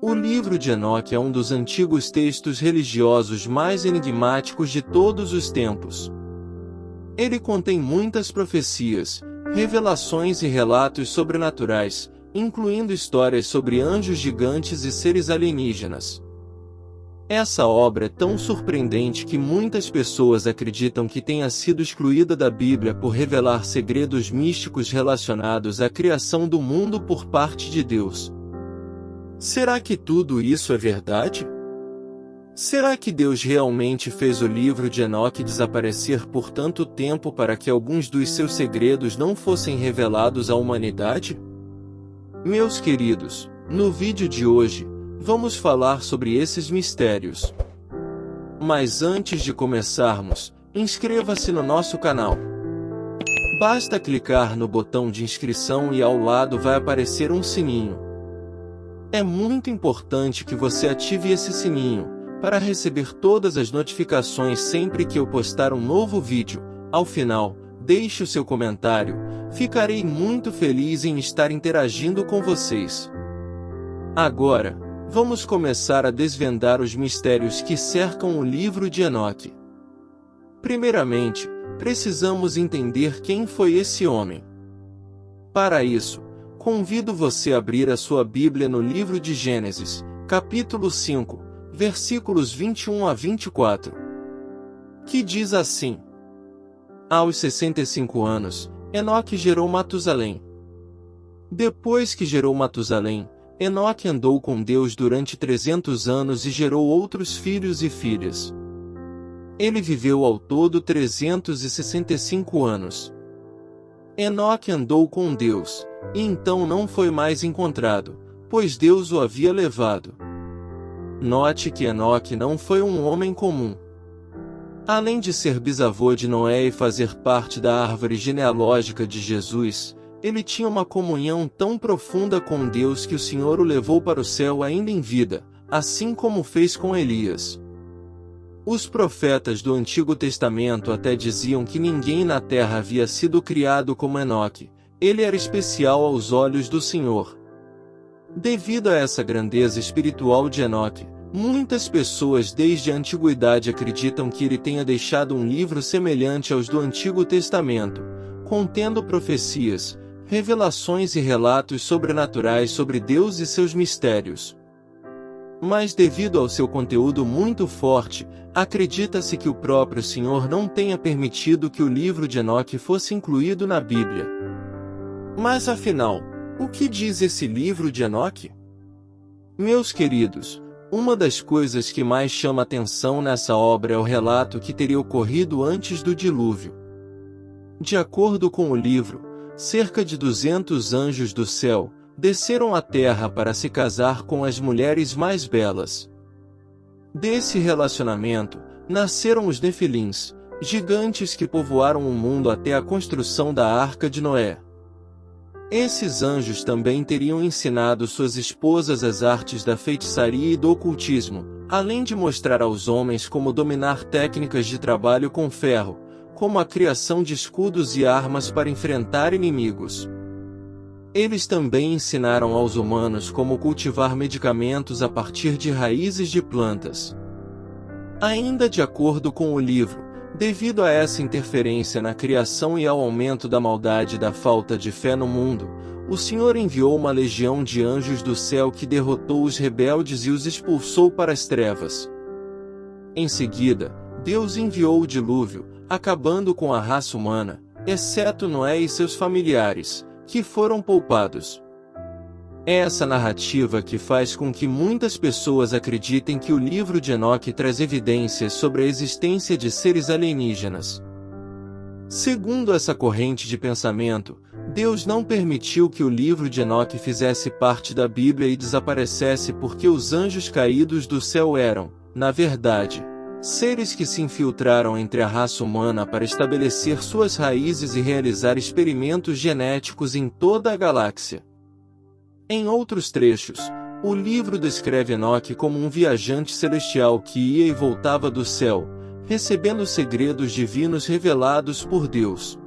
O livro de Enoque é um dos antigos textos religiosos mais enigmáticos de todos os tempos. Ele contém muitas profecias, revelações e relatos sobrenaturais, incluindo histórias sobre anjos gigantes e seres alienígenas. Essa obra é tão surpreendente que muitas pessoas acreditam que tenha sido excluída da Bíblia por revelar segredos místicos relacionados à criação do mundo por parte de Deus. Será que tudo isso é verdade? Será que Deus realmente fez o livro de Enoque desaparecer por tanto tempo para que alguns dos seus segredos não fossem revelados à humanidade? Meus queridos, no vídeo de hoje, vamos falar sobre esses mistérios. Mas antes de começarmos, inscreva-se no nosso canal. Basta clicar no botão de inscrição e ao lado vai aparecer um sininho. É muito importante que você ative esse sininho, para receber todas as notificações sempre que eu postar um novo vídeo. Ao final, deixe o seu comentário, ficarei muito feliz em estar interagindo com vocês. Agora, vamos começar a desvendar os mistérios que cercam o livro de Enoque. Primeiramente, precisamos entender quem foi esse homem. Para isso, convido você a abrir a sua Bíblia no livro de Gênesis, capítulo 5, versículos 21 a 24. Que diz assim: Aos 65 anos, Enoque gerou Matusalém. Depois que gerou Matusalém, Enoque andou com Deus durante 300 anos e gerou outros filhos e filhas. Ele viveu ao todo 365 anos. Enoque andou com Deus, e então não foi mais encontrado, pois Deus o havia levado. Note que Enoque não foi um homem comum. Além de ser bisavô de Noé e fazer parte da árvore genealógica de Jesus, ele tinha uma comunhão tão profunda com Deus que o Senhor o levou para o céu ainda em vida, assim como fez com Elias. Os profetas do Antigo Testamento até diziam que ninguém na terra havia sido criado como Enoque. Ele era especial aos olhos do Senhor. Devido a essa grandeza espiritual de Enoque, muitas pessoas desde a antiguidade acreditam que ele tenha deixado um livro semelhante aos do Antigo Testamento, contendo profecias, revelações e relatos sobrenaturais sobre Deus e seus mistérios. Mas devido ao seu conteúdo muito forte, acredita-se que o próprio Senhor não tenha permitido que o livro de Enoque fosse incluído na Bíblia. Mas afinal, o que diz esse livro de Enoque? Meus queridos, uma das coisas que mais chama atenção nessa obra é o relato que teria ocorrido antes do dilúvio. De acordo com o livro, cerca de 200 anjos do céu desceram à terra para se casar com as mulheres mais belas. Desse relacionamento, nasceram os Nefilins, gigantes que povoaram o mundo até a construção da Arca de Noé. Esses anjos também teriam ensinado suas esposas as artes da feitiçaria e do ocultismo, além de mostrar aos homens como dominar técnicas de trabalho com ferro, como a criação de escudos e armas para enfrentar inimigos. Eles também ensinaram aos humanos como cultivar medicamentos a partir de raízes de plantas. Ainda de acordo com o livro, devido a essa interferência na criação e ao aumento da maldade e da falta de fé no mundo, o Senhor enviou uma legião de anjos do céu que derrotou os rebeldes e os expulsou para as trevas. Em seguida, Deus enviou o dilúvio, acabando com a raça humana, exceto Noé e seus familiares, que foram poupados. É essa narrativa que faz com que muitas pessoas acreditem que o livro de Enoque traz evidências sobre a existência de seres alienígenas. Segundo essa corrente de pensamento, Deus não permitiu que o livro de Enoque fizesse parte da Bíblia e desaparecesse porque os anjos caídos do céu eram, na verdade, seres que se infiltraram entre a raça humana para estabelecer suas raízes e realizar experimentos genéticos em toda a galáxia. Em outros trechos, o livro descreve Enoque como um viajante celestial que ia e voltava do céu, recebendo segredos divinos revelados por Deus.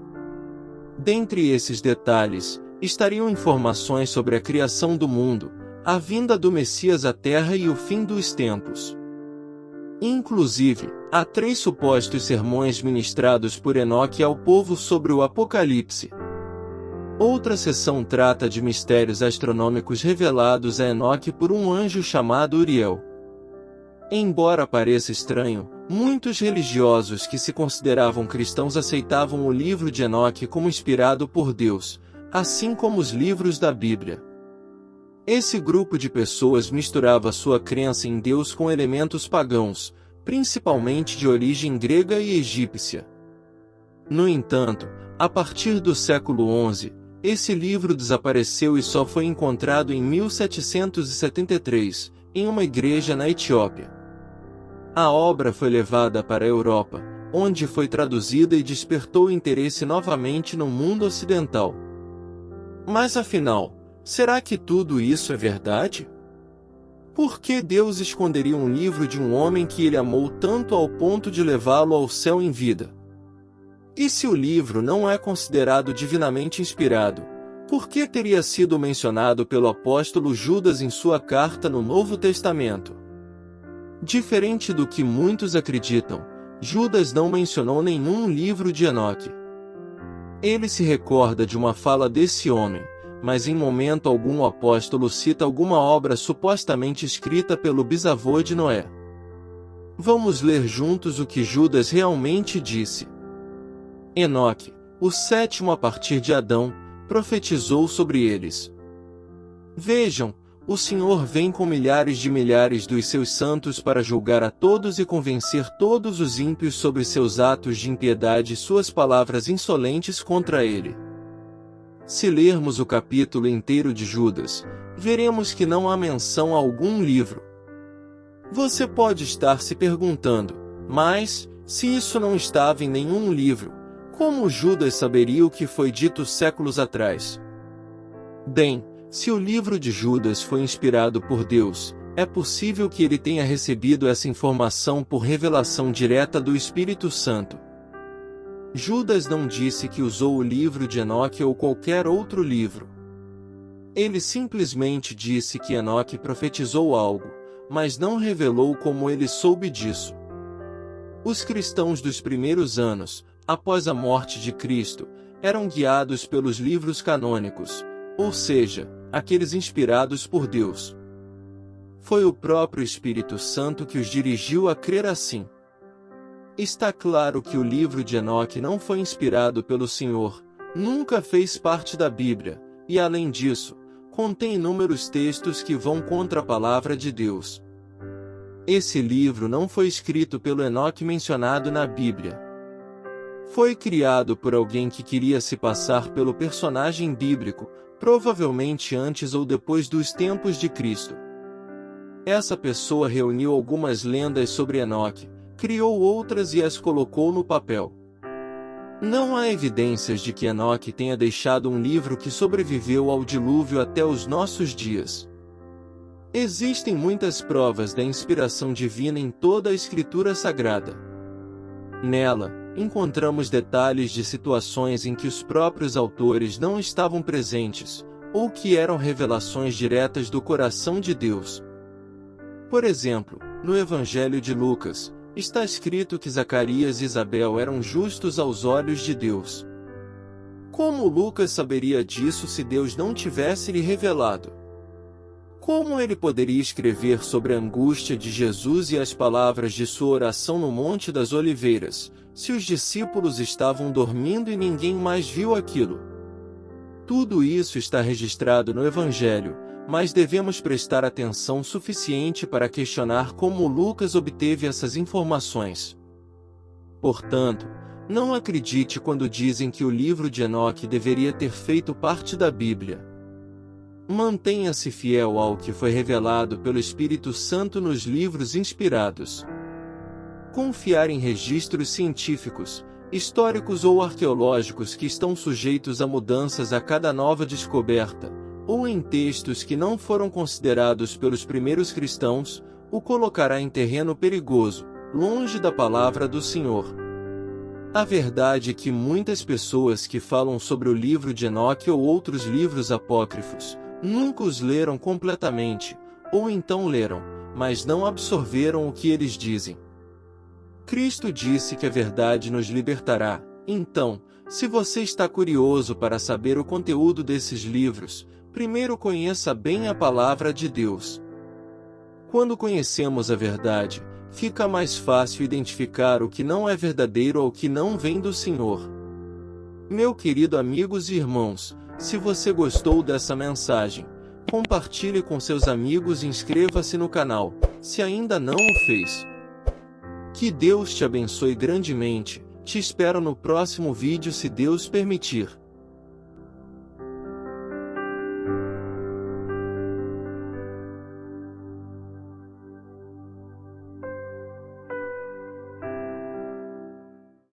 Dentre esses detalhes, estariam informações sobre a criação do mundo, a vinda do Messias à Terra e o fim dos tempos. Inclusive, há 3 supostos sermões ministrados por Enoque ao povo sobre o Apocalipse. Outra seção trata de mistérios astronômicos revelados a Enoque por um anjo chamado Uriel. Embora pareça estranho, muitos religiosos que se consideravam cristãos aceitavam o livro de Enoque como inspirado por Deus, assim como os livros da Bíblia. Esse grupo de pessoas misturava sua crença em Deus com elementos pagãos, principalmente de origem grega e egípcia. No entanto, a partir do século XI, esse livro desapareceu e só foi encontrado em 1773, em uma igreja na Etiópia. A obra foi levada para a Europa, onde foi traduzida e despertou interesse novamente no mundo ocidental. Mas afinal, será que tudo isso é verdade? Por que Deus esconderia um livro de um homem que ele amou tanto ao ponto de levá-lo ao céu em vida? E se o livro não é considerado divinamente inspirado, por que teria sido mencionado pelo apóstolo Judas em sua carta no Novo Testamento? Diferente do que muitos acreditam, Judas não mencionou nenhum livro de Enoque. Ele se recorda de uma fala desse homem, mas em momento algum o apóstolo cita alguma obra supostamente escrita pelo bisavô de Noé. Vamos ler juntos o que Judas realmente disse. Enoque, o 7º a partir de Adão, profetizou sobre eles. Vejam, o Senhor vem com milhares dos seus santos para julgar a todos e convencer todos os ímpios sobre seus atos de impiedade e suas palavras insolentes contra ele. Se lermos o capítulo inteiro de Judas, veremos que não há menção a algum livro. Você pode estar se perguntando, mas, se isso não estava em nenhum livro, como Judas saberia o que foi dito séculos atrás? Bem, se o livro de Judas foi inspirado por Deus, é possível que ele tenha recebido essa informação por revelação direta do Espírito Santo. Judas não disse que usou o livro de Enoque ou qualquer outro livro. Ele simplesmente disse que Enoque profetizou algo, mas não revelou como ele soube disso. Os cristãos dos primeiros anos, após a morte de Cristo, eram guiados pelos livros canônicos, ou seja, aqueles inspirados por Deus. Foi o próprio Espírito Santo que os dirigiu a crer assim. Está claro que o livro de Enoque não foi inspirado pelo Senhor, nunca fez parte da Bíblia, e além disso, contém inúmeros textos que vão contra a palavra de Deus. Esse livro não foi escrito pelo Enoque mencionado na Bíblia. Foi criado por alguém que queria se passar pelo personagem bíblico, provavelmente antes ou depois dos tempos de Cristo. Essa pessoa reuniu algumas lendas sobre Enoque, criou outras e as colocou no papel. Não há evidências de que Enoque tenha deixado um livro que sobreviveu ao dilúvio até os nossos dias. Existem muitas provas da inspiração divina em toda a Escritura Sagrada. Nela, encontramos detalhes de situações em que os próprios autores não estavam presentes, ou que eram revelações diretas do coração de Deus. Por exemplo, no Evangelho de Lucas, está escrito que Zacarias e Isabel eram justos aos olhos de Deus. Como Lucas saberia disso se Deus não tivesse lhe revelado? Como ele poderia escrever sobre a angústia de Jesus e as palavras de sua oração no Monte das Oliveiras, se os discípulos estavam dormindo e ninguém mais viu aquilo? Tudo isso está registrado no Evangelho, mas devemos prestar atenção suficiente para questionar como Lucas obteve essas informações. Portanto, não acredite quando dizem que o livro de Enoque deveria ter feito parte da Bíblia. Mantenha-se fiel ao que foi revelado pelo Espírito Santo nos livros inspirados. Confiar em registros científicos, históricos ou arqueológicos que estão sujeitos a mudanças a cada nova descoberta, ou em textos que não foram considerados pelos primeiros cristãos, o colocará em terreno perigoso, longe da palavra do Senhor. A verdade é que muitas pessoas que falam sobre o livro de Enoque ou outros livros apócrifos, Nunca os leram completamente, ou então leram, mas não absorveram o que eles dizem. Cristo disse que a verdade nos libertará. Então, se você está curioso para saber o conteúdo desses livros, primeiro conheça bem a palavra de Deus. Quando conhecemos a verdade, fica mais fácil identificar o que não é verdadeiro ou o que não vem do Senhor. Meu querido amigos e irmãos, se você gostou dessa mensagem, compartilhe com seus amigos e inscreva-se no canal, se ainda não o fez. Que Deus te abençoe grandemente. Te espero no próximo vídeo se Deus permitir.